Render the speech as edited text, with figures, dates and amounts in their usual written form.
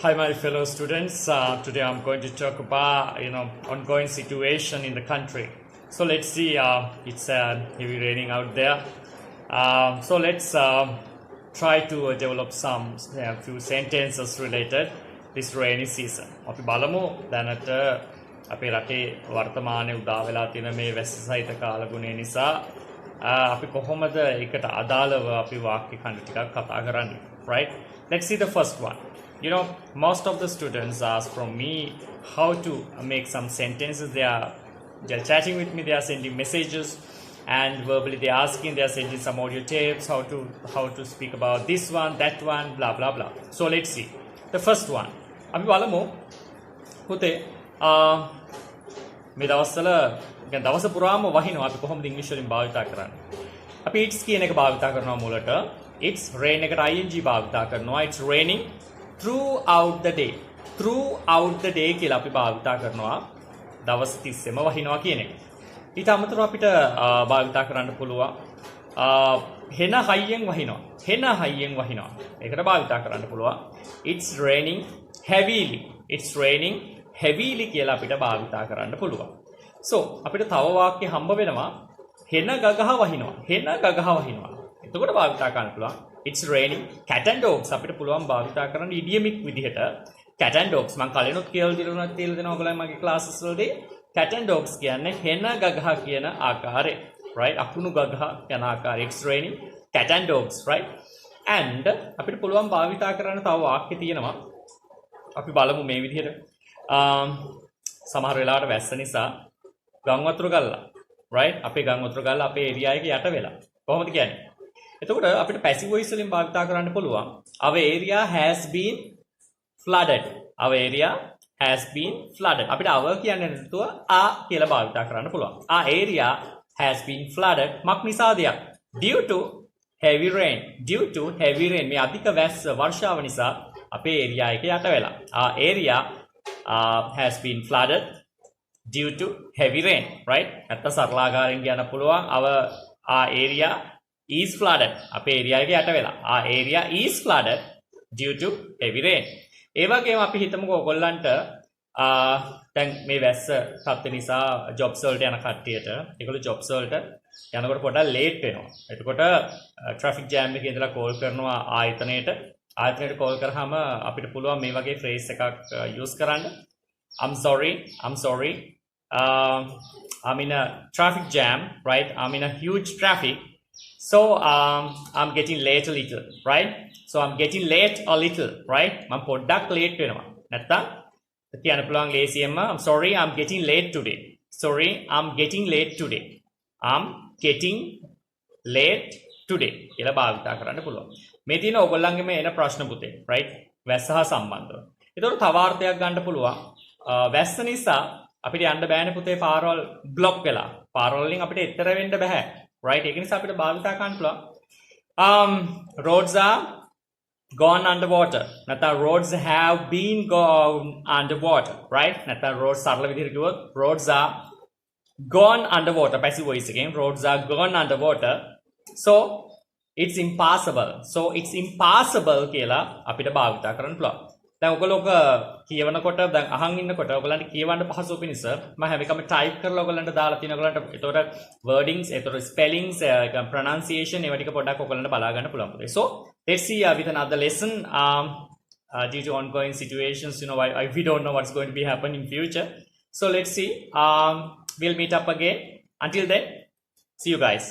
Hi, my fellow students. Today I'm going to talk about ongoing situation in the country. So let's see. It's heavy raining out there. So let's try to develop some few sentences related this rainy season. අපි බලමු දැනට අපේ රටේ වර්තමානයේ උදා වෙලා තියෙන මේ වැස්ස සහිත කාලගුණය නිසා අපි කොහොමද ඒකට අදාළව අපි වාක්‍ය ඛණ්ඩ ටිකක් කතා කරන්නේ, right? Let's see the first one. Most of the students ask from me how to make some sentences. They're chatting with me, they are sending messages, and verbally they're asking, they're sending some audio tapes, how to speak about this one, that one, blah blah blah. So let's see. The first one. අපි බලමු පුතේ මේ දවස්වල يعني දවස පුරාම වහිනවා අපි කොහොමද ඉංග්‍රීසි වලින් භාවිතා කරන්නේ. අපි it's කියන එක භාවිතා කරනවා මුලට. It's rain එකට ing භාවිතා කරනවා. It's raining throughout the day. Throughout the day කියලා අපි භාවිතා කරනවා. දවස් 30ෙම වහිනවා කියන එක. ඊට අමතරව අපිට භාවිතා කරන්න පුළුවන් හෙන හයියෙන් වහිනවා. හෙන හයියෙන් වහිනවා. ඒකට භාවිතා කරන්න පුළුවන්. It's raining heavily. It's raining heavily කියලා අපිට භාවිතා කරන්න පුළුවන්. So අපිට තව වාක්‍ය හම්බ වෙනවා හෙන ගගහ වහිනවා. හෙන ගගහ වහිනවා. එතකොට භාවිතා කරන්න පුළුවන් it's raining cat and dogs. අපිට පුළුවන් භාවිතා කරන්න ඉඩියමික් විදිහට cat and dogs. මම කලිනුත් කියලා දෙනවා ඔයගොල්ලෝ මගේ ක්ලාසස් වලදී cat and dogs කියන්නේ හෙන ගගහ කියන ආකාරය, right? අකුණු ගගහ කියන ආකාරය. It's raining cat and dogs, right? And අපිට පුළුවන් භාවිතා කරන්න තව වාක්‍ය තියෙනවා. අපි බලමු මේ විදිහට. සමහර වෙලාවට වැස්ස නිසා ගම් වතුර ගල්ලා, right? අපේ ගම් වතුර ගල්ලා අපේ ඒරියා එකේ යට වෙලා. කොහොමද කියන්නේ? එතකොට අපිට පැසිව් වොයිස් වලින් භාවිතා කරන්න පුළුවන් our area has been flooded. Our area has been flooded. අපිට our කියන්නේ නැතුව a කියලා භාවිතා කරන්න පුළුවන්. Our area has been flooded. මක් නිසාද? due to heavy rain. Due to heavy rain. මේ අධික වැස්ස වර්ෂාව නිසා අපේ ඒරියා එකේ යට වෙලා. Our area has been flooded due to heavy rain, right? නැත්නම් සරලාකාරයෙන් කියන්න පුළුවන් our area is flooded. අපේ ඒරියා එකේ යට වෙලා. Our area is flooded due to heavy rain. ඒ වගේම අපි හිතමුකෝ ඔයගොල්ලන්ට දැන් මේ වැස්ස තත්ත්ව නිසා ජොබ්ස් වලට යන කට්ටියට ඒගොල්ලෝ ජොබ්ස් වලට යනකොට පොඩ්ඩක් ලේට් වෙනවා. එතකොට ට්‍රැෆික් ජෑම් එකේ ඉඳලා කෝල් කරනවා ආයතනයට කෝල් කරාම අපිට පුළුවන් මේ වගේ ෆ්‍රේස් එකක් යූස් කරන්න. I'm sorry. I'm in a traffic jam, right? I'm in a huge traffic. So I'm getting late a little, right? So I'm getting late a little, right? මම පොඩ්ඩක් late වෙනවා. නැත්තම් කියන්න පුළුවන් ලේසියෙන්ම I'm sorry I'm getting late today. Sorry I'm getting late today. I'm getting late today කියලා භාවිතා කරන්න පුළුවන්. මේ තියෙන ඕගොල්ලන්ගේ මේ එන ප්‍රශ්න පුතේ, right? වැස්ස හා සම්බන්ධව. ඒතකොට තව අර්ථයක් ගන්න පුළුවන්. වැස්ස නිසා අපිට යන්න බෑනේ පුතේ පාරවල් බ්ලොක් වෙලා. පාරවල් වලින් අපිට එතර වෙන්න බෑ. Right? ඒක නිසා අපිට භාවිතා කරන්න පුළුවන්. Roads are gone underwater. නැත්නම් roads have been gone underwater, right? නැත්නම් roads සරල විදිහට කිව්වොත් roads are gone underwater. passive voice again. Roads are gone underwater. So it's impossible. කියලා අපිට භාවිතා කරන්න පුළුවන්. දැන් ඔයගොල්ලෝ කියවනකොට දැන් අහන් ඉන්නකොට ඔයගොල්ලන්ට කියවන්න පහසුව පිණිස මම හැම එකම ටයිප් කරලා ඔයගොල්ලන්ට දාලා තියෙන ඔයගොල්ලන්ට ඒතකොට wordings ඒතකොට spellings pronunciation ඒවා ටික පොඩ්ඩක් ඔයගොල්ලන්ට බලා ගන්න පුළුවන් පුතේ. So let's see with another lesson. Due to ongoing situations, we don't know what's going to be happening in future. So let's see. We'll meet up again. Until then, see you guys.